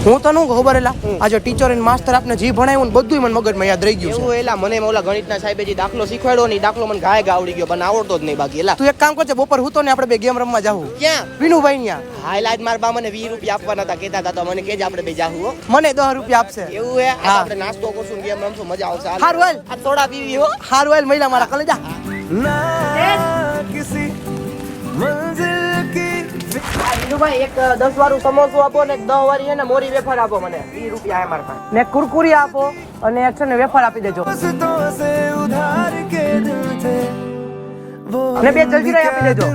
હું તને ખબર એલા આજે ટીચર અને માસ્ટર આપને જે ભણાવ્યું ને બધું મને મગજમાં યાદ રહી ગયું એવું એલા મને ઓલા ગણિતના સાહેબે જે દાખલો શીખવાડ્યો ને દાખલો મને ગાય આવડી ગયો પણ આવડતો જ નહીં બાકી એલા તું એક કામ કરજે બપોર હું તો ને આપણે બે ગેમ રમવા જાવું ક્યાં વિનુભાઈ ન્યા હા એલા આજ મારા બા મને 20 રૂપિયા આપવાના હતા કહેતા હતા તો મને કેજ આપણે બે જાહું હો મને 10 રૂપિયા આપશે એવું હે હા. આપણે નાસ્તો કરશું ગેમ રમશું મજા આવશે હાલ. હારું હાલ. આ સોડા પીવી હો હારું હાલ મહિલા મારા કલેજા વિનુભાઈ એક 10 વાળું સમોસું આપો ને 10 વાળી છે ને મોરી વેફર આપો મને 20 રૂપિયા હે મારા પાસે ને કુરકુરી આપો અને એક છે ને વેફર આપી દેજો અને બે જલ્દી આપી દેજો